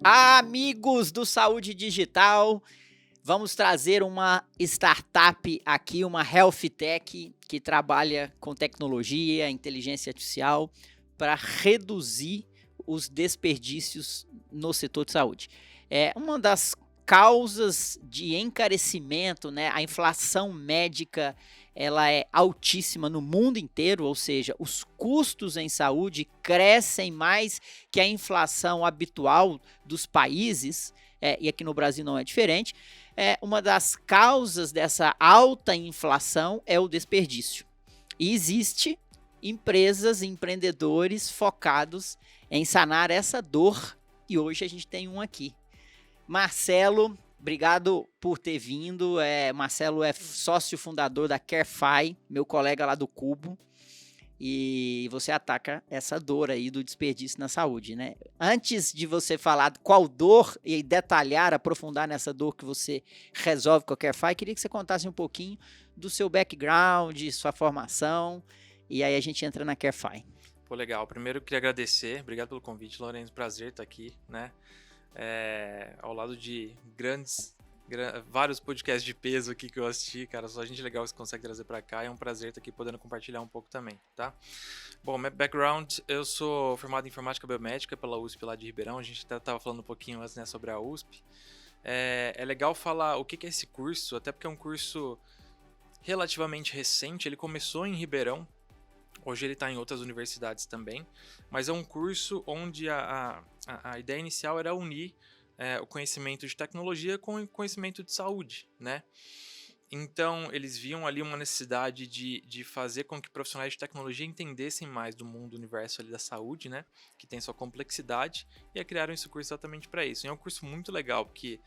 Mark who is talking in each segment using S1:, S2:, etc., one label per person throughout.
S1: Amigos do Saúde Digital, vamos trazer uma startup aqui, uma health tech que trabalha com tecnologia, inteligência artificial para reduzir os desperdícios no setor de saúde. É uma das causas de encarecimento, né? A inflação médica, ela é altíssima no mundo inteiro, ou seja, os custos em saúde crescem mais que a inflação habitual dos países, e aqui no Brasil não é diferente. Uma das causas dessa alta inflação é o desperdício. E existe empresas, empreendedores focados em sanar essa dor, e hoje a gente tem um aqui. Marcelo, obrigado por ter vindo. Marcelo é sócio fundador da CareFi, meu colega lá do Cubo, e você ataca essa dor aí do desperdício na saúde, né? Antes de você falar qual dor e detalhar, aprofundar nessa dor que você resolve com a CareFi, queria que você contasse um pouquinho do seu background, sua formação, e aí a gente entra na CareFi.
S2: Pô, legal. Primeiro eu queria agradecer, obrigado pelo convite, Lourenço, prazer estar aqui, né? Ao lado de vários podcasts de peso aqui que eu assisti, cara, só gente legal que você consegue trazer pra cá, é um prazer estar aqui podendo compartilhar um pouco também, tá? Bom, meu background, eu sou formado em Informática Biomédica pela USP lá de Ribeirão, a gente até tava falando um pouquinho antes, né, sobre a USP. É legal falar o que é esse curso, até porque é um curso relativamente recente, ele começou em Ribeirão, hoje ele está em outras universidades também, mas é um curso onde a ideia inicial era unir o conhecimento de tecnologia com o conhecimento de saúde, né? Então, eles viam ali uma necessidade de fazer com que profissionais de tecnologia entendessem mais do mundo, do universo ali da saúde, né? Que tem sua complexidade, e criaram esse curso exatamente para isso. E é um curso muito legal, porque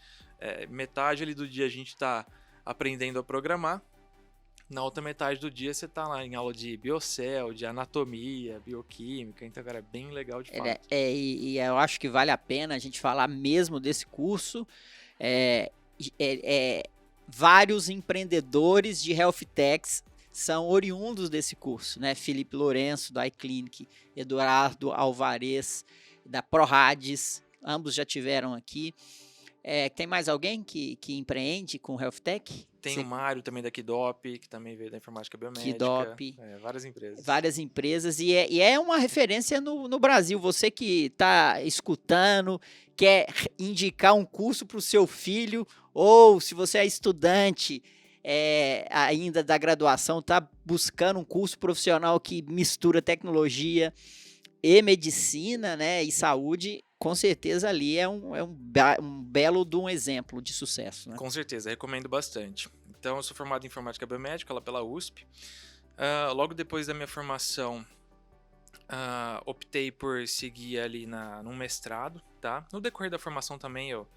S2: metade ali do dia a gente está aprendendo a programar, na outra metade do dia você tá lá em aula de biocel, de anatomia, bioquímica, então, cara, é bem legal de fato.
S1: E eu acho que vale a pena a gente falar mesmo desse curso. Vários empreendedores de health techs são oriundos desse curso, né? Felipe Lourenço, da iClinic, Eduardo Alvarez, da ProRades, ambos já tiveram aqui. Tem mais alguém que empreende com health tech?
S2: Tem o Mário também da Kidop, que também veio da informática biomédica.
S1: Kidop.
S2: Várias empresas.
S1: Várias empresas, e é uma referência no Brasil. Você que está escutando, quer indicar um curso para o seu filho, ou se você é estudante ainda da graduação, está buscando um curso profissional que mistura tecnologia e medicina, né, e saúde, com certeza ali é um belo de um exemplo de sucesso, né?
S2: Com certeza, recomendo bastante. Então, eu sou formado em informática biomédica lá pela USP. Logo depois da minha formação, optei por seguir ali num mestrado, tá? No decorrer da formação também eu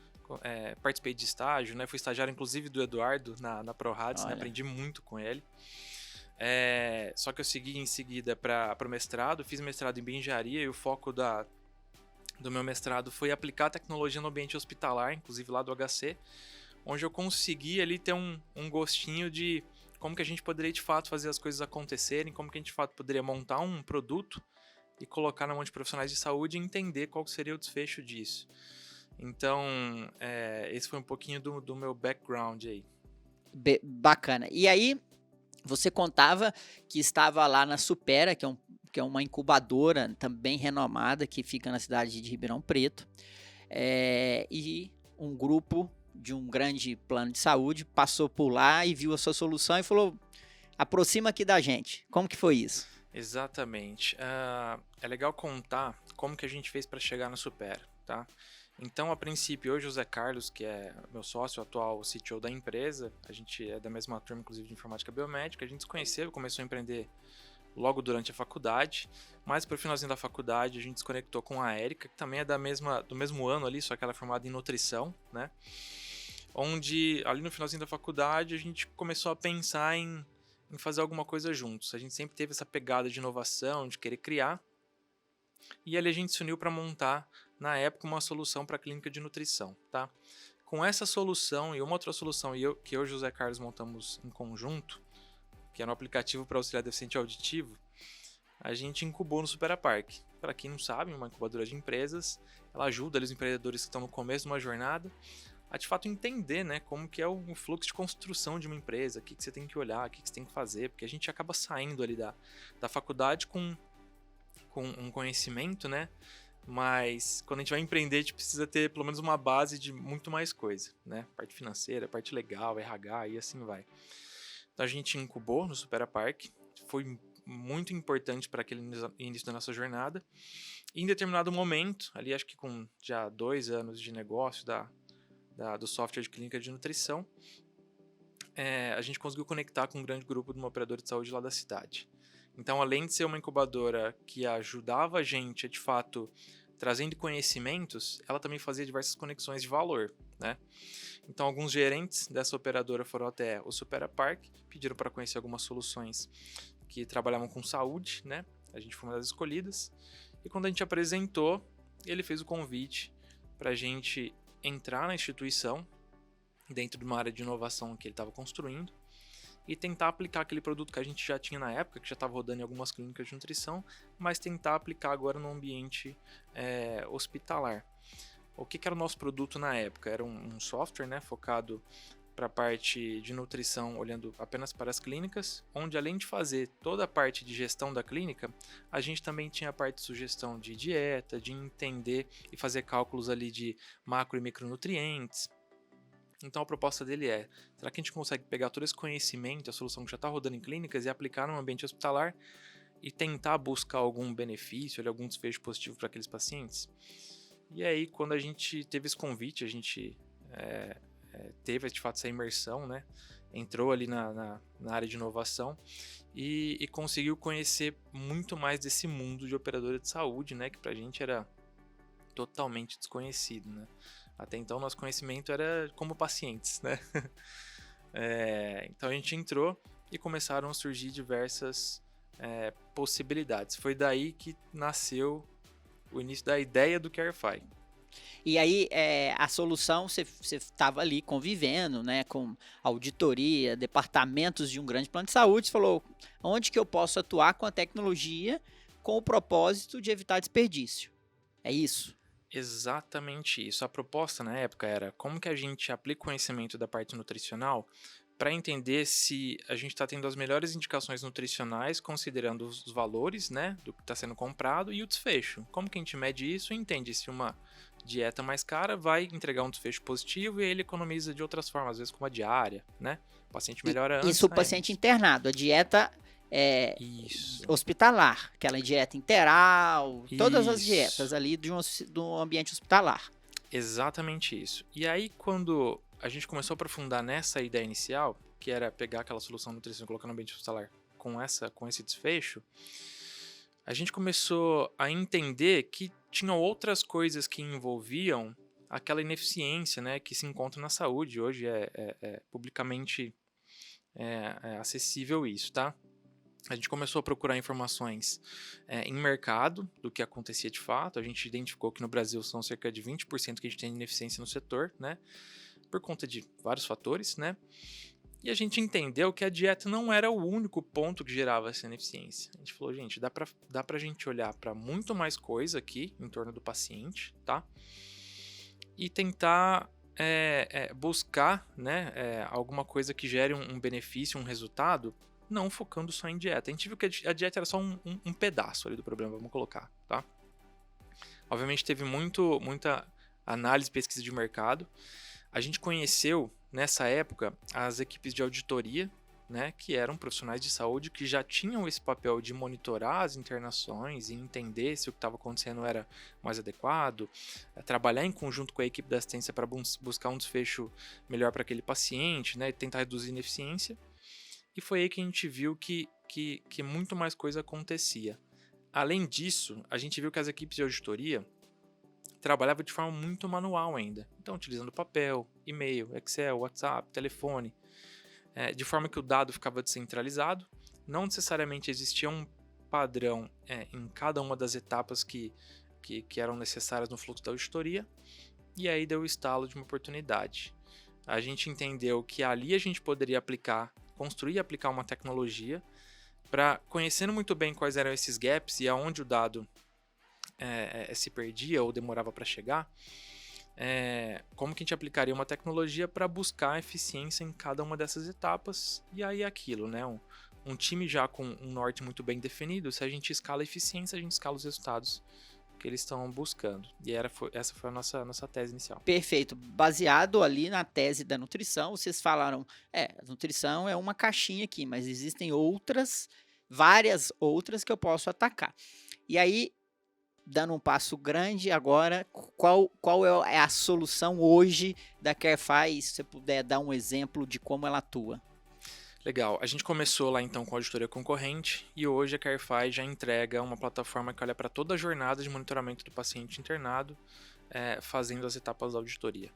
S2: participei de estágio, né? Fui estagiário inclusive do Eduardo na ProRades, né? Aprendi muito com ele. Só que eu segui em seguida para o mestrado, fiz mestrado em bioengenharia e o foco do meu mestrado foi aplicar a tecnologia no ambiente hospitalar, inclusive lá do HC, onde eu consegui ali ter um gostinho de como que a gente poderia de fato fazer as coisas acontecerem, como que a gente de fato poderia montar um produto e colocar na mão de profissionais de saúde e entender qual seria o desfecho disso. Então, esse foi um pouquinho do meu background aí.
S1: Bacana. E aí, você contava que estava lá na Supera, que é uma incubadora também renomada, que fica na cidade de Ribeirão Preto, e um grupo de um grande plano de saúde passou por lá e viu a sua solução e falou, aproxima aqui da gente. Como que foi isso?
S2: Exatamente. É legal contar como que a gente fez para chegar na Supera, tá? Então, a princípio, hoje o Zé Carlos, que é meu sócio, atual CTO da empresa, a gente é da mesma turma, inclusive, de informática biomédica, a gente se conheceu, começou a empreender logo durante a faculdade, mas para o finalzinho da faculdade a gente se conectou com a Érica, que também é do mesmo ano ali, só que ela é formada em nutrição, né? Onde, ali no finalzinho da faculdade, a gente começou a pensar em fazer alguma coisa juntos. A gente sempre teve essa pegada de inovação, de querer criar, e ali a gente se uniu para montar, na época, uma solução para a clínica de nutrição, tá? Com essa solução e uma outra solução que eu e o José Carlos montamos em conjunto, que era um aplicativo para auxiliar deficiente auditivo, a gente incubou no Supera Park. Para quem não sabe, uma incubadora de empresas ela ajuda ali os empreendedores que estão no começo de uma jornada a de fato entender, né, como que é o fluxo de construção de uma empresa, o que você tem que olhar, o que você tem que fazer, porque a gente acaba saindo ali da faculdade com um conhecimento, né, mas quando a gente vai empreender, a gente precisa ter pelo menos uma base de muito mais coisa, né, parte financeira, parte legal, RH e assim vai. Então a gente incubou no Supera Park, foi muito importante para aquele início da nossa jornada, e em determinado momento, ali acho que com já 2 anos de negócio do software de clínica de nutrição, a gente conseguiu conectar com um grande grupo de uma operadora de saúde lá da cidade. Então, além de ser uma incubadora que ajudava a gente a, de fato, trazendo conhecimentos, ela também fazia diversas conexões de valor, né? Então, alguns gerentes dessa operadora foram até o Supera Park, pediram para conhecer algumas soluções que trabalhavam com saúde, né? A gente foi uma das escolhidas. E quando a gente apresentou, ele fez o convite para a gente entrar na instituição, dentro de uma área de inovação que ele estava construindo, e tentar aplicar aquele produto que a gente já tinha na época, que já estava rodando em algumas clínicas de nutrição, mas tentar aplicar agora no ambiente hospitalar. O que era o nosso produto na época? Era um software, né, focado para a parte de nutrição, olhando apenas para as clínicas, onde além de fazer toda a parte de gestão da clínica, a gente também tinha a parte de sugestão de dieta, de entender e fazer cálculos ali de macro e micronutrientes. Então a proposta dele será que a gente consegue pegar todo esse conhecimento, a solução que já está rodando em clínicas e aplicar no ambiente hospitalar e tentar buscar algum benefício, algum desfecho positivo para aqueles pacientes? E aí, quando a gente teve esse convite, a gente teve de fato essa imersão, né? Entrou ali na área de inovação e conseguiu conhecer muito mais desse mundo de operadora de saúde, né? Que pra gente era totalmente desconhecido, né? Até então, nosso conhecimento era como pacientes, né? Então a gente entrou e começaram a surgir diversas possibilidades. Foi daí que nasceu o início da ideia do Carify.
S1: E aí, a solução, você estava ali convivendo, né, com auditoria, departamentos de um grande plano de saúde, você falou, onde que eu posso atuar com a tecnologia com o propósito de evitar desperdício? É isso?
S2: Exatamente isso. A proposta na época era como que a gente aplica o conhecimento da parte nutricional para entender se a gente está tendo as melhores indicações nutricionais, considerando os valores, né, do que está sendo comprado e o desfecho. Como que a gente mede isso e entende se uma dieta mais cara vai entregar um desfecho positivo e ele economiza de outras formas, às vezes com uma diária, né? O paciente melhora antes.
S1: Isso o paciente internado, a dieta hospitalar, aquela dieta interal, todas as dietas ali do ambiente hospitalar.
S2: Exatamente isso. E aí, quando a gente começou a aprofundar nessa ideia inicial, que era pegar aquela solução nutricional e colocar no ambiente hospitalar com esse desfecho, a gente começou a entender que tinham outras coisas que envolviam aquela ineficiência, né, que se encontra na saúde. Hoje é publicamente acessível isso, tá? A gente começou a procurar informações em mercado do que acontecia de fato. A gente identificou que no Brasil são cerca de 20% que a gente tem ineficiência no setor, né? Por conta de vários fatores, né? E a gente entendeu que a dieta não era o único ponto que gerava essa ineficiência. A gente falou, gente, dá pra gente olhar para muito mais coisa aqui em torno do paciente, tá? E tentar buscar, né, alguma coisa que gere um benefício, um resultado, não focando só em dieta. A gente viu que a dieta era só um pedaço ali do problema, vamos colocar, tá? Obviamente teve muita análise e pesquisa de mercado. A gente conheceu, nessa época, as equipes de auditoria, né, que eram profissionais de saúde que já tinham esse papel de monitorar as internações e entender se o que estava acontecendo era mais adequado, trabalhar em conjunto com a equipe da assistência para buscar um desfecho melhor para aquele paciente, né, e tentar reduzir a ineficiência. E foi aí que a gente viu que muito mais coisa acontecia. Além disso, a gente viu que as equipes de auditoria trabalhavam de forma muito manual ainda. Então, utilizando papel, e-mail, Excel, WhatsApp, telefone, de forma que o dado ficava descentralizado. Não necessariamente existia um padrão em cada uma das etapas que eram necessárias no fluxo da auditoria. E aí deu o estalo de uma oportunidade. A gente entendeu que ali a gente poderia construir e aplicar uma tecnologia para, conhecendo muito bem quais eram esses gaps e aonde o dado se perdia ou demorava para chegar, como que a gente aplicaria uma tecnologia para buscar eficiência em cada uma dessas etapas, e aí aquilo, né? Um time já com um norte muito bem definido, se a gente escala a eficiência, a gente escala os resultados que eles estão buscando. E essa foi a nossa tese inicial.
S1: Perfeito. Baseado ali na tese da nutrição, vocês falaram, a nutrição é uma caixinha aqui, mas existem várias outras que eu posso atacar. E aí, dando um passo grande agora, qual é a solução hoje da Carefy? Se você puder dar um exemplo de como ela atua.
S2: Legal, a gente começou lá então com a auditoria concorrente e hoje a Carefy já entrega uma plataforma que olha para toda a jornada de monitoramento do paciente internado, fazendo as etapas da auditoria.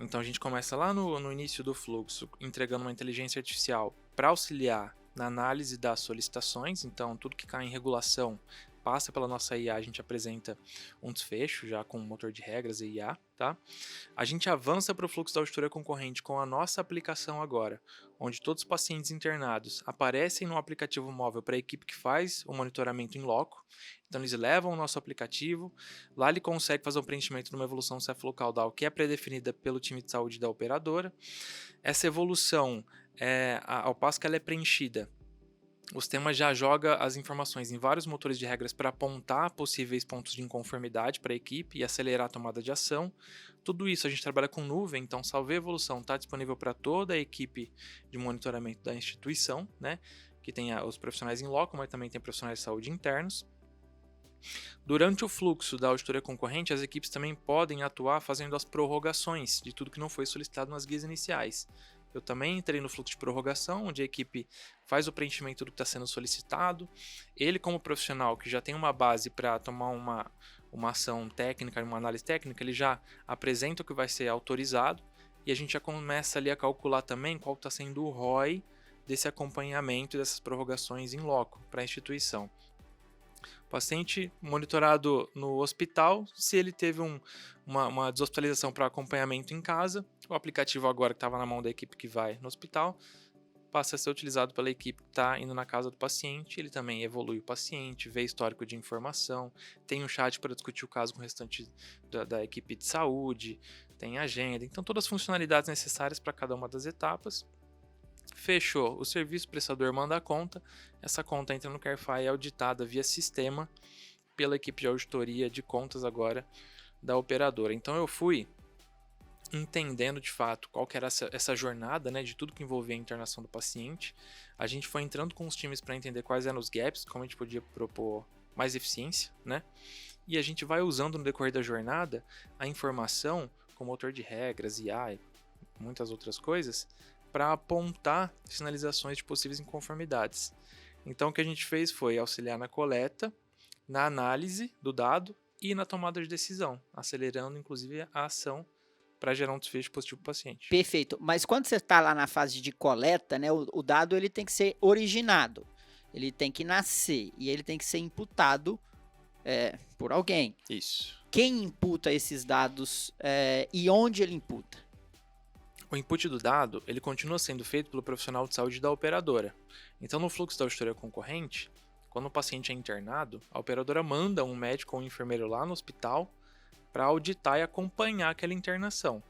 S2: Então a gente começa lá no início do fluxo, entregando uma inteligência artificial para auxiliar na análise das solicitações, então tudo que cai em regulação passa pela nossa IA, a gente apresenta um desfecho já com motor de regras e IA, tá? A gente avança para o fluxo da auditoria concorrente com a nossa aplicação agora, onde todos os pacientes internados aparecem no aplicativo móvel para a equipe que faz o monitoramento em loco. Então eles levam o nosso aplicativo, lá ele consegue fazer um preenchimento de uma evolução cefalocaudal que é predefinida pelo time de saúde da operadora. Essa evolução, ao passo que ela é preenchida, o sistema já joga as informações em vários motores de regras para apontar possíveis pontos de inconformidade para a equipe e acelerar a tomada de ação. Tudo isso a gente trabalha com nuvem, então Salve Evolução está disponível para toda a equipe de monitoramento da instituição, né? Que tem os profissionais em loco, mas também tem profissionais de saúde internos. Durante o fluxo da auditoria concorrente, as equipes também podem atuar fazendo as prorrogações de tudo que não foi solicitado nas guias iniciais. Eu também entrei no fluxo de prorrogação, onde a equipe faz o preenchimento do que está sendo solicitado. Ele, como profissional que já tem uma base para tomar uma ação técnica, uma análise técnica, ele já apresenta o que vai ser autorizado e a gente já começa ali a calcular também qual está sendo o ROI desse acompanhamento dessas prorrogações em loco para a instituição. Paciente monitorado no hospital, se ele teve uma deshospitalização para acompanhamento em casa, o aplicativo agora que estava na mão da equipe que vai no hospital, passa a ser utilizado pela equipe que está indo na casa do paciente, ele também evolui o paciente, vê histórico de informação, tem um chat para discutir o caso com o restante da equipe de saúde, tem agenda, então todas as funcionalidades necessárias para cada uma das etapas. Fechou, o serviço prestador manda a conta, essa conta entra no Carefy e é auditada via sistema pela equipe de auditoria de contas agora da operadora. Então eu fui entendendo de fato qual que era essa jornada, né, de tudo que envolvia a internação do paciente. A gente foi entrando com os times para entender quais eram os gaps, como a gente podia propor mais eficiência, né? E a gente vai usando no decorrer da jornada a informação com motor de regras, IA e muitas outras coisas, para apontar sinalizações de possíveis inconformidades. Então o que a gente fez foi auxiliar na coleta, na análise do dado e na tomada de decisão, acelerando inclusive a ação para gerar um desfecho positivo para o paciente.
S1: Perfeito, mas quando você está lá na fase de coleta, né, o dado ele tem que ser originado, ele tem que nascer e ele tem que ser imputado por alguém.
S2: Isso.
S1: Quem imputa esses dados e onde ele imputa?
S2: O input do dado, ele continua sendo feito pelo profissional de saúde da operadora. Então, no fluxo da auditoria concorrente, quando o paciente é internado, a operadora manda um médico ou um enfermeiro lá no hospital para auditar e acompanhar aquela internação.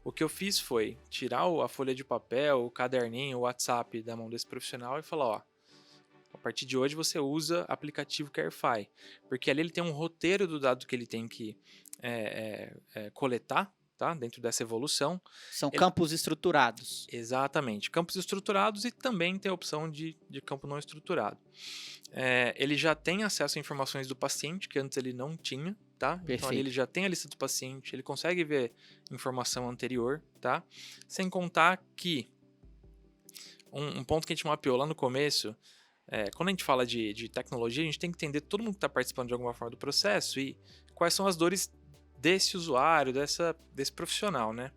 S2: O que eu fiz foi tirar a folha de papel, o caderninho, o WhatsApp da mão desse profissional e falar, ó, a partir de hoje você usa aplicativo Carefy, porque ali ele tem um roteiro do dado que ele tem que coletar, tá? Dentro dessa evolução.
S1: São campos estruturados.
S2: Exatamente, campos estruturados e também tem a opção de campo não estruturado. Ele já tem acesso a informações do paciente, que antes ele não tinha, tá?
S1: Perfeito.
S2: Então ali ele já tem a lista do paciente, ele consegue ver informação anterior, tá? Sem contar que um ponto que a gente mapeou lá no começo, quando a gente fala de tecnologia, a gente tem que entender todo mundo que está participando de alguma forma do processo e quais são as dores desse usuário, desse profissional, né?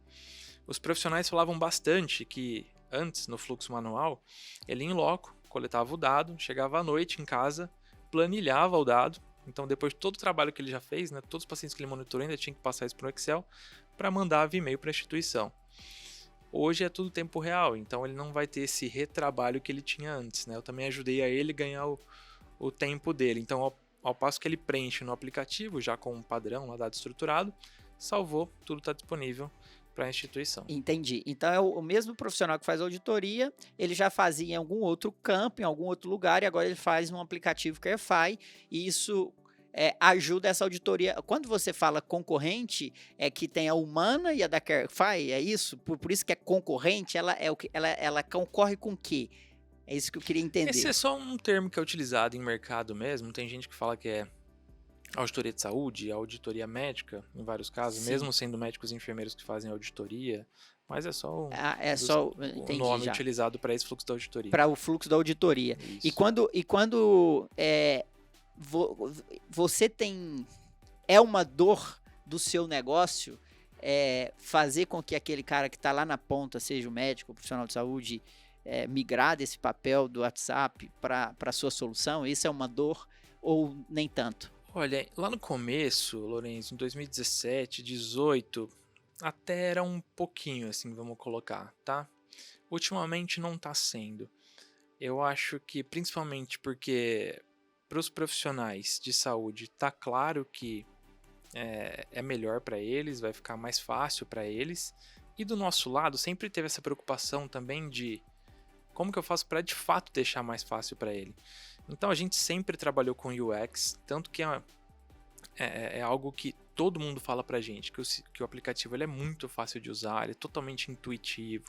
S2: Os profissionais falavam bastante que antes, no fluxo manual, ele em loco, coletava o dado, chegava à noite em casa, planilhava o dado, então depois de todo o trabalho que ele já fez, né, todos os pacientes que ele monitorou ainda tinha que passar isso para o Excel para mandar via e-mail para a instituição. Hoje é tudo tempo real, então ele não vai ter esse retrabalho que ele tinha antes, né? Eu também ajudei a ele ganhar o tempo dele, então ao passo que ele preenche no aplicativo, já com um padrão, um dado estruturado, salvou, tudo está disponível para a instituição.
S1: Entendi. Então é o mesmo profissional que faz auditoria, ele já fazia em algum outro campo, em algum outro lugar, e agora ele faz num aplicativo Carefy, e isso ajuda essa auditoria. Quando você fala concorrente, é que tem a humana e a da Carefy, é isso? Por isso que é concorrente, ela concorre com o quê? É isso que eu queria entender.
S2: Esse é só um termo que é utilizado em mercado mesmo. Tem gente que fala que é auditoria de saúde, auditoria médica, em vários casos,
S1: Sim.
S2: mesmo sendo médicos e enfermeiros que fazem auditoria, mas é só o
S1: entendi
S2: nome
S1: já.
S2: utilizado para esse fluxo da auditoria.
S1: Para o fluxo da auditoria.
S2: Isso.
S1: E quando você tem... É uma dor do seu negócio fazer com que aquele cara que está lá na ponta, seja o médico, o profissional de saúde, migrar desse papel do WhatsApp para a sua solução? Isso é uma dor ou nem tanto?
S2: Olha, lá no começo, Lourenço, em 2017, 2018, até era um pouquinho assim, vamos colocar, tá? Ultimamente não tá sendo. Eu acho que principalmente porque para os profissionais de saúde tá claro que é melhor para eles, vai ficar mais fácil para eles. E do nosso lado sempre teve essa preocupação também de como que eu faço para de fato deixar mais fácil para ele. Então a gente sempre trabalhou com UX, tanto que é algo que todo mundo fala pra gente, que o aplicativo ele é muito fácil de usar, ele é totalmente intuitivo.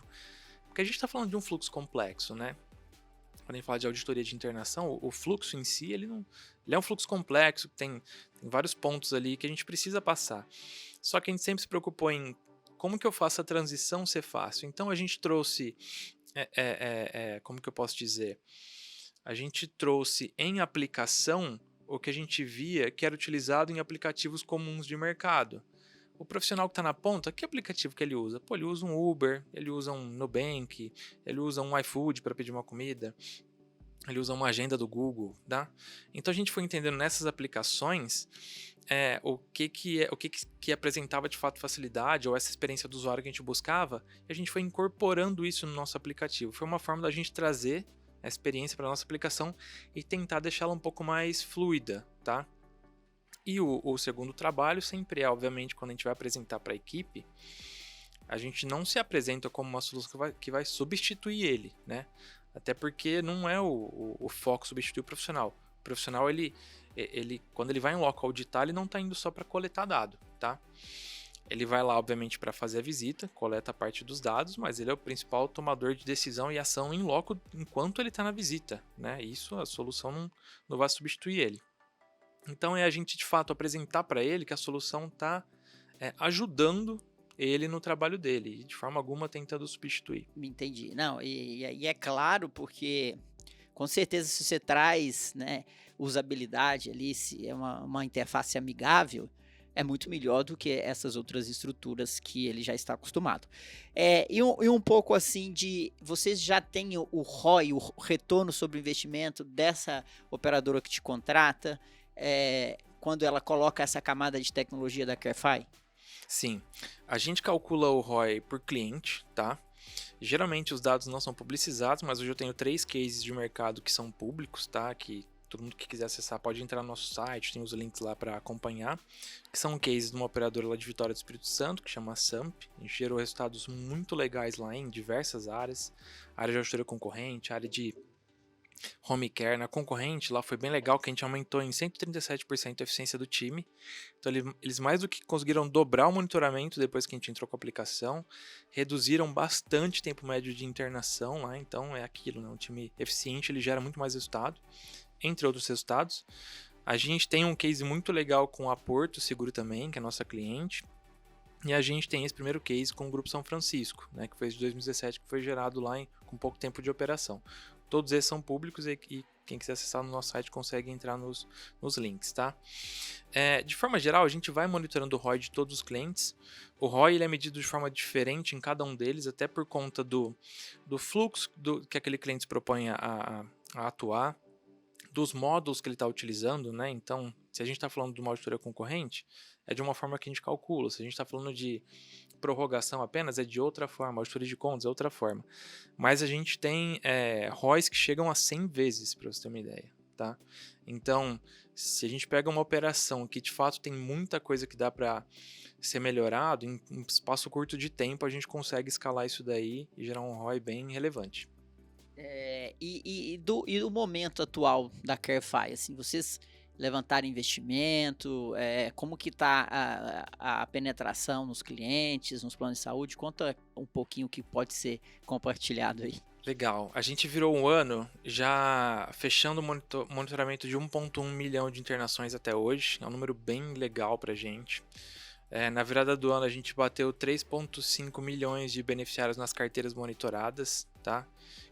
S2: Porque a gente está falando de um fluxo complexo, né? Quando a gente fala de auditoria de internação, o fluxo em si, ele é um fluxo complexo, tem vários pontos ali que a gente precisa passar. Só que a gente sempre se preocupou em como que eu faço a transição ser fácil. Então a gente trouxe, como que eu posso dizer? A gente trouxe em aplicação o que a gente via que era utilizado em aplicativos comuns de mercado. O profissional que está na ponta, que aplicativo que ele usa? Pô, ele usa um Uber, ele usa um Nubank, ele usa um iFood para pedir uma comida, ele usa uma agenda do Google, tá? Então a gente foi entendendo nessas aplicações o que apresentava de fato facilidade ou essa experiência do usuário que a gente buscava, e a gente foi incorporando isso no nosso aplicativo. Foi uma forma da gente trazer a experiência para nossa aplicação e tentar deixá-la um pouco mais fluida, tá? E o segundo trabalho sempre é, obviamente, quando a gente vai apresentar para a equipe, a gente não se apresenta como uma solução que vai substituir ele, né? Até porque não é o foco substituir o profissional. O profissional, ele quando ele vai em loco auditar, ele não está indo só para coletar dado, tá? Ele vai lá, obviamente, para fazer a visita, coleta a parte dos dados, mas ele é o principal tomador de decisão e ação em loco enquanto ele está na visita, né? Isso, a solução não vai substituir ele. Então é a gente, de fato, apresentar para ele que a solução está ajudando ele no trabalho dele, e de forma alguma tentando substituir.
S1: Entendi. Não, e é claro, porque com certeza se você traz, né, usabilidade ali, se é uma interface amigável, é muito melhor do que essas outras estruturas que ele já está acostumado. E um pouco assim vocês já têm o ROI, o retorno sobre o investimento dessa operadora que te contrata, quando ela coloca essa camada de tecnologia da Carefy?
S2: Sim, a gente calcula o ROI por cliente, tá? Geralmente os dados não são publicizados, mas hoje eu tenho 3 cases de mercado que são públicos, tá? Que todo mundo que quiser acessar pode entrar no nosso site, tem os links lá para acompanhar. Que são cases de uma operadora lá de Vitória do Espírito Santo, que chama SAMP. A gente gerou resultados muito legais lá em diversas áreas. Área de auditoria concorrente, área de home care. Na concorrente lá foi bem legal, que a gente aumentou em 137% a eficiência do time. Então eles mais do que conseguiram dobrar o monitoramento depois que a gente entrou com a aplicação, reduziram bastante tempo médio de internação lá. Então é aquilo, né? Um time eficiente, ele gera muito mais resultado, entre outros resultados. A gente tem um case muito legal com a Porto Seguro também, que é nossa cliente. E a gente tem esse primeiro case com o Grupo São Francisco, né, que foi de 2017, que foi gerado lá com pouco tempo de operação. Todos esses são públicos e quem quiser acessar no nosso site consegue entrar nos links, tá? De forma geral, a gente vai monitorando o ROI de todos os clientes. O ROI ele é medido de forma diferente em cada um deles, até por conta do fluxo que aquele cliente se propõe a atuar, dos módulos que ele está utilizando, né? Então, se a gente está falando de uma auditoria concorrente, é de uma forma que a gente calcula. Se a gente está falando de prorrogação apenas, é de outra forma. Auditoria de contas é outra forma. Mas a gente tem ROIs que chegam a 100 vezes, para você ter uma ideia. tá? Então, se a gente pega uma operação que de fato tem muita coisa que dá para ser melhorado, em um espaço curto de tempo a gente consegue escalar isso daí e gerar um ROI bem relevante.
S1: E do momento atual da Carefy, assim, vocês levantaram investimento, como que tá a penetração nos clientes, nos planos de saúde? Conta um pouquinho o que pode ser compartilhado aí.
S2: Legal. A gente virou um ano já fechando o monitoramento de 1,1 milhão de internações até hoje. É um número bem legal pra gente. Na virada do ano a gente bateu 3,5 milhões de beneficiários nas carteiras monitoradas, tá?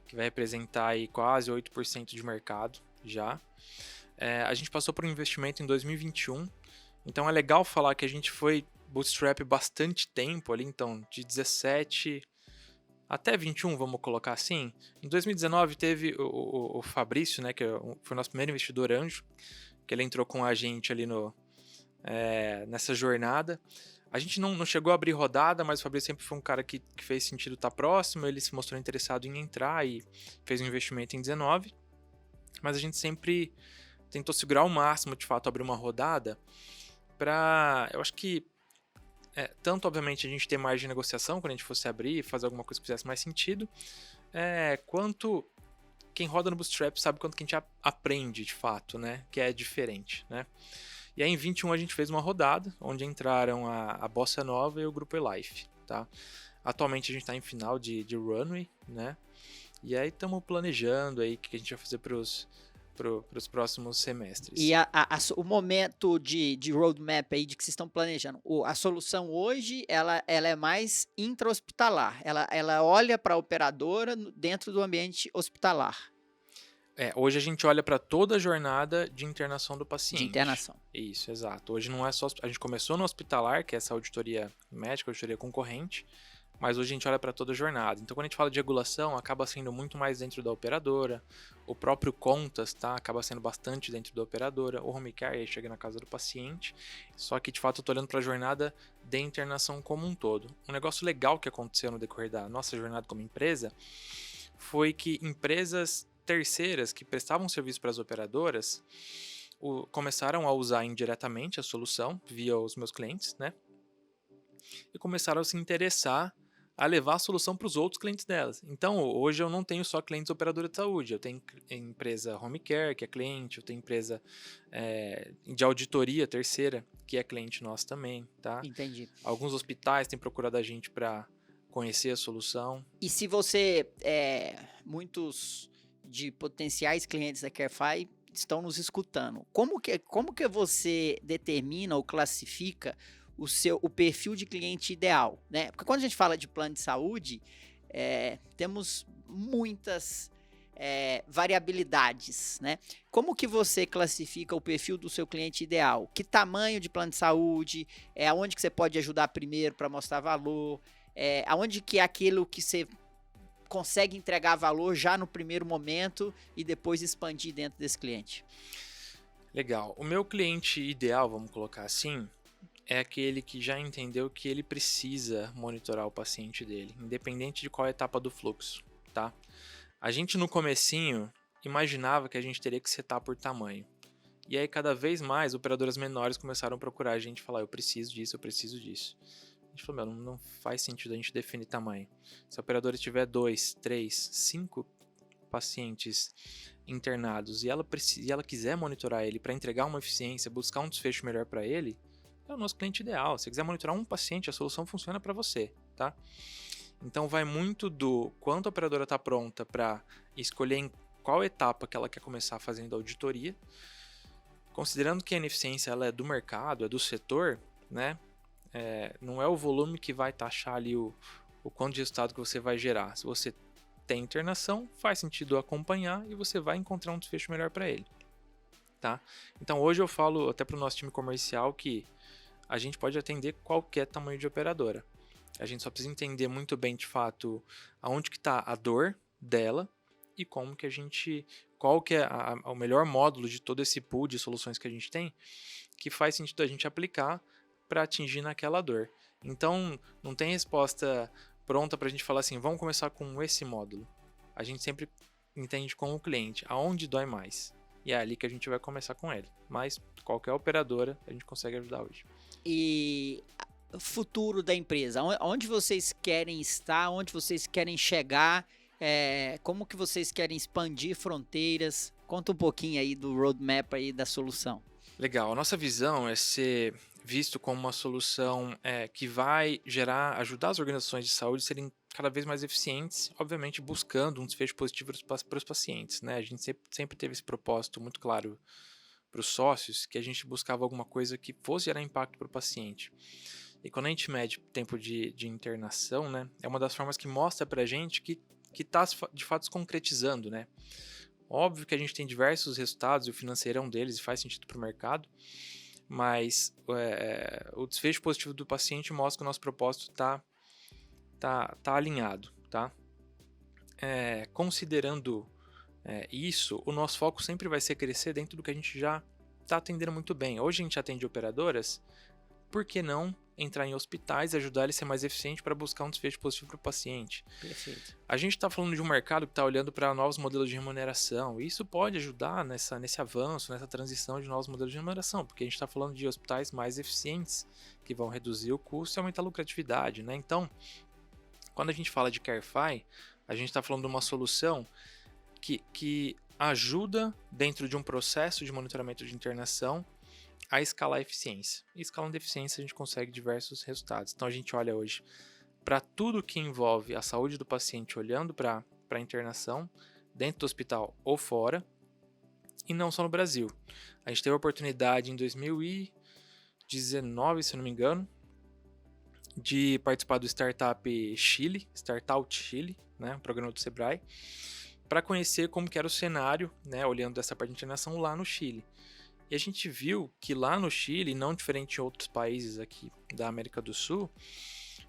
S2: Que vai representar aí quase 8% de mercado já. A gente passou por um investimento em 2021, então é legal falar que a gente foi bootstrap bastante tempo ali, então de 17 até 21, vamos colocar assim. Em 2019 teve o Fabrício, né, que foi o nosso primeiro investidor anjo, que ele entrou com a gente ali nessa jornada. A gente não chegou a abrir rodada, mas o Fabrício sempre foi um cara que fez sentido estar próximo, ele se mostrou interessado em entrar e fez um investimento em 19, mas a gente sempre tentou segurar ao máximo, de fato, abrir uma rodada para, eu acho que, tanto, obviamente, a gente ter mais de negociação quando a gente fosse abrir e fazer alguma coisa que fizesse mais sentido, quanto quem roda no Bootstrap sabe quanto que a gente aprende, de fato, né, que é diferente, né. E aí em 21 a gente fez uma rodada, onde entraram a Bossa Nova e o Grupo eLife, tá. Atualmente a gente está em final de runway, né, e aí estamos planejando aí o que a gente vai fazer para os próximos semestres.
S1: E o momento de roadmap aí de que vocês estão planejando, a solução hoje, ela é mais intra-hospitalar, ela olha para a operadora dentro do ambiente hospitalar.
S2: Hoje a gente olha para toda a jornada de internação do paciente.
S1: De internação.
S2: Isso, exato. Hoje não é só... A gente começou no hospitalar, que é essa auditoria médica, auditoria concorrente, mas hoje a gente olha para toda a jornada. Então, quando a gente fala de regulação, acaba sendo muito mais dentro da operadora. O próprio contas, tá? Acaba sendo bastante dentro da operadora. O home care aí chega na casa do paciente. Só que, de fato, eu estou olhando para a jornada de internação como um todo. Um negócio legal que aconteceu no decorrer da nossa jornada como empresa foi que empresas terceiras que prestavam serviço para as operadoras começaram a usar indiretamente a solução via os meus clientes, né? E começaram a se interessar a levar a solução para os outros clientes delas. Então, hoje eu não tenho só clientes operadora de saúde, eu tenho empresa home care, que é cliente, eu tenho empresa de auditoria terceira, que é cliente nosso também, tá?
S1: Entendi.
S2: Alguns hospitais têm procurado a gente para conhecer a solução.
S1: E se você, muitos de potenciais clientes da Carefy estão nos escutando, como que você determina ou classifica o perfil de cliente ideal, né? Porque quando a gente fala de plano de saúde, temos muitas variabilidades, né? Como que você classifica o perfil do seu cliente ideal? Que tamanho de plano de saúde? Aonde que você pode ajudar primeiro para mostrar valor? Aonde que é aquilo que você consegue entregar valor já no primeiro momento e depois expandir dentro desse cliente?
S2: Legal. O meu cliente ideal, vamos colocar assim, é aquele que já entendeu que ele precisa monitorar o paciente dele, independente de qual etapa do fluxo, tá? A gente no comecinho imaginava que a gente teria que setar por tamanho. E aí cada vez mais operadoras menores começaram a procurar a gente e falar, eu preciso disso, eu preciso disso. A gente falou, não faz sentido a gente definir tamanho. Se a operadora tiver 2, 3, 5 pacientes internados e ela quiser monitorar ele para entregar uma eficiência, buscar um desfecho melhor para ele, é o nosso cliente ideal. Se você quiser monitorar um paciente, a solução funciona para você, tá? Então vai muito do quanto a operadora está pronta para escolher em qual etapa que ela quer começar fazendo a auditoria. Considerando que a ineficiência ela é do mercado, é do setor, né? Não é o volume que vai taxar ali o quanto de resultado que você vai gerar. Se você tem internação, faz sentido acompanhar e você vai encontrar um desfecho melhor para ele. Tá? Então hoje eu falo até para o nosso time comercial que a gente pode atender qualquer tamanho de operadora. A gente só precisa entender muito bem de fato aonde que está a dor dela e como que qual que é o melhor módulo de todo esse pool de soluções que a gente tem que faz sentido a gente aplicar para atingir naquela dor. Então, não tem resposta pronta para a gente falar assim, vamos começar com esse módulo. A gente sempre entende com o cliente, aonde dói mais. e é ali que a gente vai começar com ele. Mas qualquer operadora a gente consegue ajudar hoje.
S1: E o futuro da empresa, onde vocês querem estar, onde vocês querem chegar, como que vocês querem expandir fronteiras? Conta um pouquinho aí do roadmap aí da solução.
S2: Legal, a nossa visão é ser visto como uma solução que vai ajudar as organizações de saúde a serem cada vez mais eficientes, obviamente buscando um desfecho positivo para os pacientes, né? A gente sempre teve esse propósito muito claro para os sócios, que a gente buscava alguma coisa que fosse gerar impacto para o paciente. E quando a gente mede tempo de internação, né, é uma das formas que mostra para a gente que está de fato se concretizando, né? Óbvio que a gente tem diversos resultados e o financeiro é um deles e faz sentido para o mercado, mas o desfecho positivo do paciente mostra que o nosso propósito está alinhado, tá? Considerando isso, o nosso foco sempre vai ser crescer dentro do que a gente já está atendendo muito bem. Hoje a gente atende operadoras, por que não entrar em hospitais e ajudar ele a ser mais eficiente para buscar um desfecho positivo para o paciente?
S1: Perfeito.
S2: A gente está falando de um mercado que está olhando para novos modelos de remuneração, e isso pode ajudar nesse avanço, nessa transição de novos modelos de remuneração, porque a gente está falando de hospitais mais eficientes, que vão reduzir o custo e aumentar a lucratividade, né? Então, quando a gente fala de CareFi, a gente está falando de uma solução que ajuda, dentro de um processo de monitoramento de internação, a escalar a eficiência. E escalando a eficiência, a gente consegue diversos resultados. Então, a gente olha hoje para tudo que envolve a saúde do paciente, olhando para a internação, dentro do hospital ou fora, e não só no Brasil. A gente teve a oportunidade em 2019, se não me engano, de participar do Startup Chile, né, um programa do Sebrae, para conhecer como que era o cenário, né, olhando dessa parte de internação lá no Chile. E a gente viu que lá no Chile, não diferente de outros países aqui da América do Sul,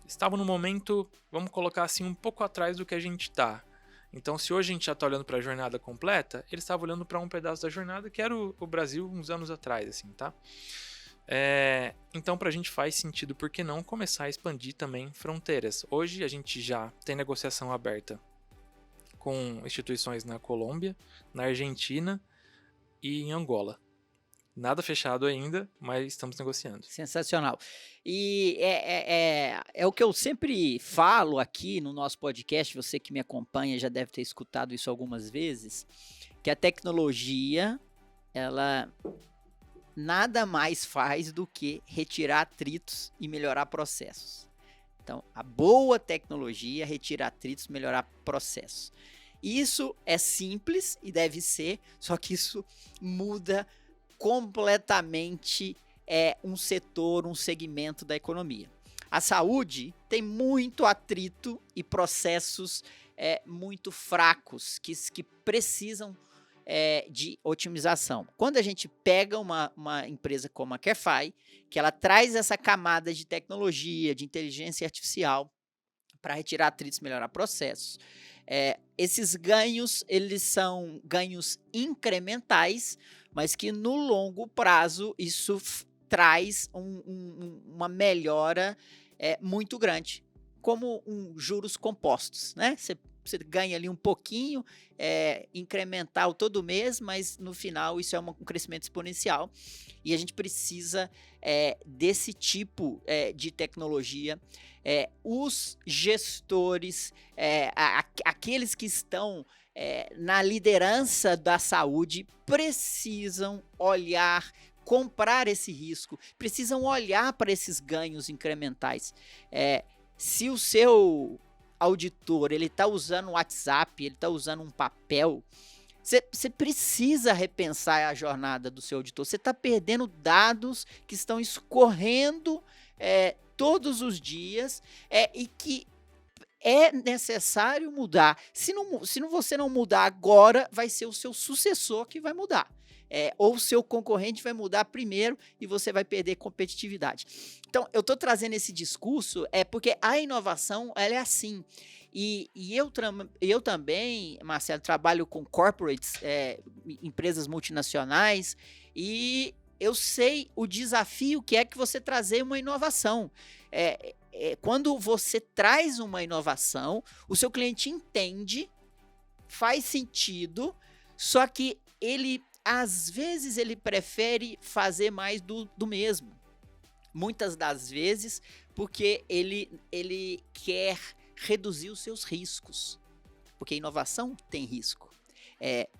S2: estavam no momento, vamos colocar assim, um pouco atrás do que a gente está. Então, se hoje a gente já está olhando para a jornada completa, eles estavam olhando para um pedaço da jornada que era o Brasil uns anos atrás, assim, tá? Então, para a gente faz sentido, por que não começar a expandir também fronteiras? Hoje a gente já tem negociação aberta com instituições na Colômbia, na Argentina e em Angola. Nada fechado ainda, mas estamos negociando.
S1: Sensacional. E é o que eu sempre falo aqui no nosso podcast, você que me acompanha já deve ter escutado isso algumas vezes, que a tecnologia, ela nada mais faz do que retirar atritos e melhorar processos. Então, a boa tecnologia é retirar atritos e melhorar processos. Isso é simples e deve ser, só que isso muda completamente um setor, um segmento da economia. A saúde tem muito atrito e processos muito fracos que precisam de otimização. Quando a gente pega uma empresa como a CareFi, que ela traz essa camada de tecnologia, de inteligência artificial para retirar atritos e melhorar processos, esses ganhos, eles são ganhos incrementais, mas que no longo prazo isso traz uma melhora muito grande, como juros compostos, né? Você ganha ali um pouquinho, incremental todo mês, mas no final isso é um crescimento exponencial. E a gente precisa desse tipo de tecnologia. Os gestores, aqueles que estão na liderança da saúde, precisam olhar, comprar esse risco, precisam olhar para esses ganhos incrementais. Se o seu auditor ele está usando o WhatsApp, ele está usando um papel, você precisa repensar a jornada do seu auditor. Você está perdendo dados que estão escorrendo todos os dias e que é necessário mudar. Se você não mudar agora, vai ser o seu sucessor que vai mudar. Ou o seu concorrente vai mudar primeiro e você vai perder competitividade. Então, eu estou trazendo esse discurso porque a inovação ela é assim. E eu também, Marcelo, trabalho com corporates, empresas multinacionais, e eu sei o desafio que é que você trazer uma inovação. Quando você traz uma inovação, o seu cliente entende, faz sentido, só que ele às vezes ele prefere fazer mais do mesmo. Muitas das vezes porque ele quer reduzir os seus riscos. Porque inovação tem risco.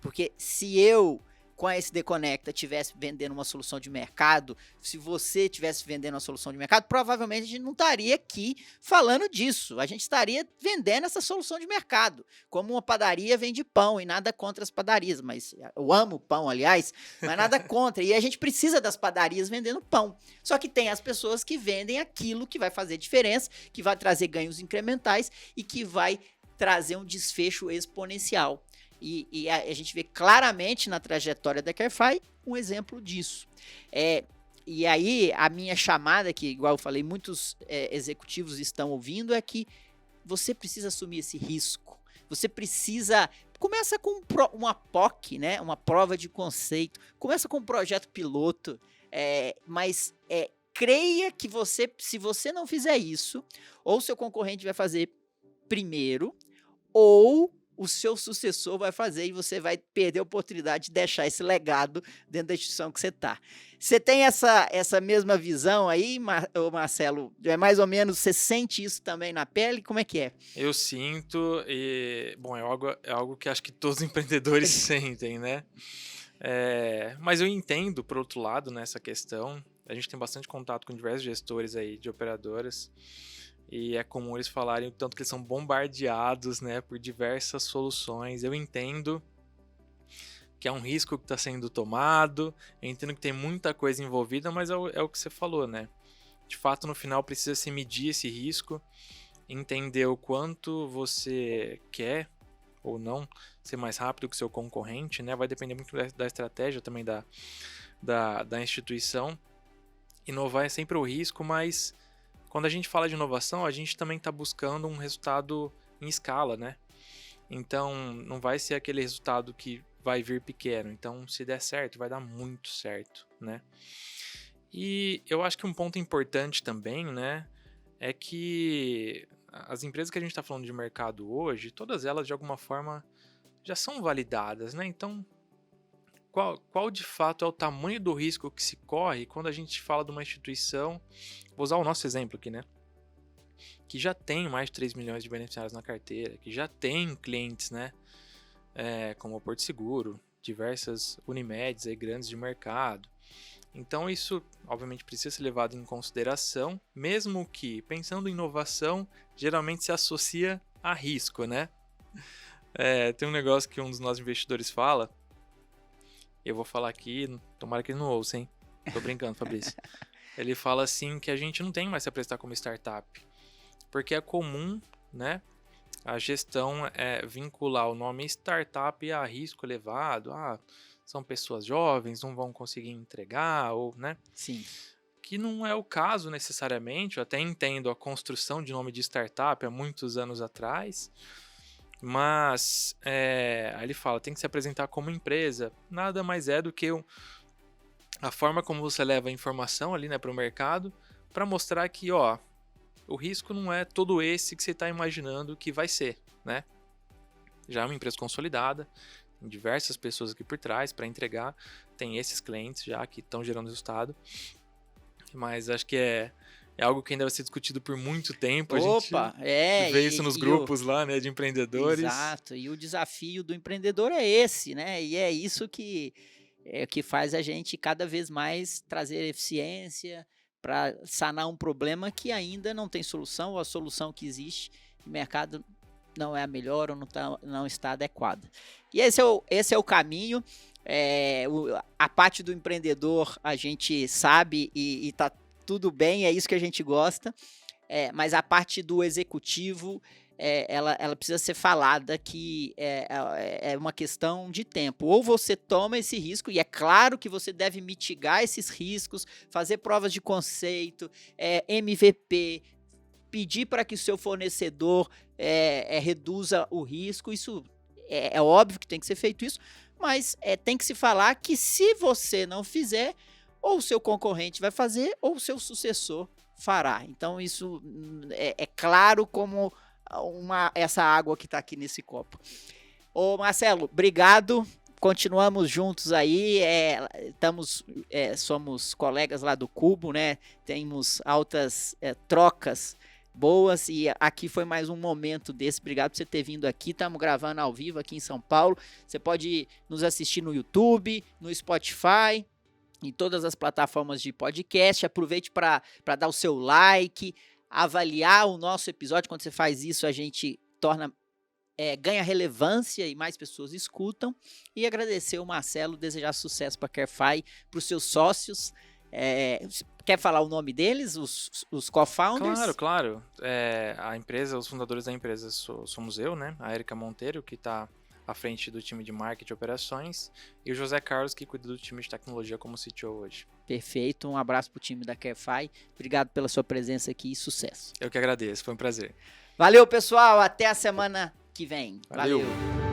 S1: Porque se eu, com a SD Conecta, estivesse vendendo uma solução de mercado, se você estivesse vendendo uma solução de mercado, provavelmente a gente não estaria aqui falando disso. A gente estaria vendendo essa solução de mercado, como uma padaria vende pão, e nada contra as padarias, mas eu amo pão, aliás, mas nada contra. E a gente precisa das padarias vendendo pão. Só que tem as pessoas que vendem aquilo que vai fazer diferença, que vai trazer ganhos incrementais e que vai trazer um desfecho exponencial. E a gente vê claramente na trajetória da Carefy um exemplo disso. E aí, a minha chamada, que igual eu falei, muitos executivos estão ouvindo, é que você precisa assumir esse risco. Você precisa... Começa com uma POC, né? Uma prova de conceito. Começa com um projeto piloto. Mas creia que se você não fizer isso, ou seu concorrente vai fazer primeiro, ou o seu sucessor vai fazer e você vai perder a oportunidade de deixar esse legado dentro da instituição que você está. Você tem essa mesma visão aí, Marcelo? É mais ou menos, você sente isso também na pele? Como é que é?
S2: Eu sinto bom, é algo que acho que todos os empreendedores sentem, né? Mas eu entendo, por outro lado, nessa questão. A gente tem bastante contato com diversos gestores aí de operadoras. E é comum eles falarem o tanto que eles são bombardeados, né, por diversas soluções. Eu entendo que é um risco que está sendo tomado, eu entendo que tem muita coisa envolvida, mas é o que você falou, né? De fato, no final, precisa se medir esse risco, entender o quanto você quer ou não ser mais rápido que o seu concorrente, né? Vai depender muito da estratégia também da instituição. Inovar é sempre o risco, mas... Quando a gente fala de inovação, a gente também está buscando um resultado em escala, né? Então, não vai ser aquele resultado que vai vir pequeno. Então, se der certo, vai dar muito certo, né? E eu acho que um ponto importante também, né? É que as empresas que a gente está falando de mercado hoje, todas elas, de alguma forma, já são validadas, né? Então, qual de fato é o tamanho do risco que se corre quando a gente fala de uma instituição... Vou usar o nosso exemplo aqui, né? Que já tem mais de 3 milhões de beneficiários na carteira, que já tem clientes, né? Como o Porto Seguro, diversas Unimedes aí, grandes de mercado. Então isso, obviamente, precisa ser levado em consideração, mesmo que, pensando em inovação, geralmente se associa a risco, né? Tem um negócio que um dos nossos investidores fala, eu vou falar aqui, tomara que ele não ouça, hein? Tô brincando, Fabrício. Ele fala assim que a gente não tem mais se apresentar como startup, porque é comum, né, a gestão vincular o nome startup a risco elevado, são pessoas jovens, não vão conseguir entregar, ou, né?
S1: Sim.
S2: Que não é o caso necessariamente, eu até entendo a construção de nome de startup há muitos anos atrás, mas aí ele fala, tem que se apresentar como empresa, nada mais é do que a forma como você leva a informação ali, né, para o mercado, para mostrar que, o risco não é todo esse que você está imaginando que vai ser, né? Já é uma empresa consolidada, tem diversas pessoas aqui por trás para entregar, tem esses clientes já que estão gerando resultado, mas acho que é algo que ainda vai ser discutido por muito tempo.
S1: Opa,
S2: a gente vê isso nos grupos lá, né, de empreendedores.
S1: Exato, e o desafio do empreendedor é esse, né? E é isso que faz a gente cada vez mais trazer eficiência para sanar um problema que ainda não tem solução, ou a solução que existe no mercado não é a melhor ou não está adequada. E esse é o caminho. A parte do empreendedor a gente sabe e está tudo bem, é isso que a gente gosta, mas a parte do executivo... ela precisa ser falada, que é uma questão de tempo. Ou você toma esse risco, e é claro que você deve mitigar esses riscos, fazer provas de conceito, MVP, pedir para que o seu fornecedor reduza o risco. Isso é óbvio que tem que ser feito isso, mas tem que se falar que se você não fizer, ou o seu concorrente vai fazer, ou o seu sucessor fará. Então isso é claro como... essa água que está aqui nesse copo. Ô Marcelo, obrigado. continuamos juntos aí, somos colegas lá do Cubo, né? Temos altas trocas boas e aqui foi mais um momento desse. Obrigado por você ter vindo aqui. Estamos gravando ao vivo aqui em São Paulo. Você pode nos assistir no YouTube, no Spotify, em todas as plataformas de podcast. Aproveite para dar o seu like, avaliar o nosso episódio. Quando você faz isso, a gente ganha relevância e mais pessoas escutam. E agradecer o Marcelo, desejar sucesso para a Carefy, para os seus sócios. Quer falar o nome deles, os co-founders?
S2: Claro. A empresa, os fundadores da empresa somos eu, né? A Erika Monteiro, que está à frente do time de marketing e operações, e o José Carlos, que cuida do time de tecnologia como CTO hoje.
S1: Perfeito, um abraço para o time da Carefy. Obrigado pela sua presença aqui e sucesso.
S2: Eu que agradeço, foi um prazer.
S1: Valeu, pessoal, até a semana que vem.
S2: Valeu.
S1: Valeu.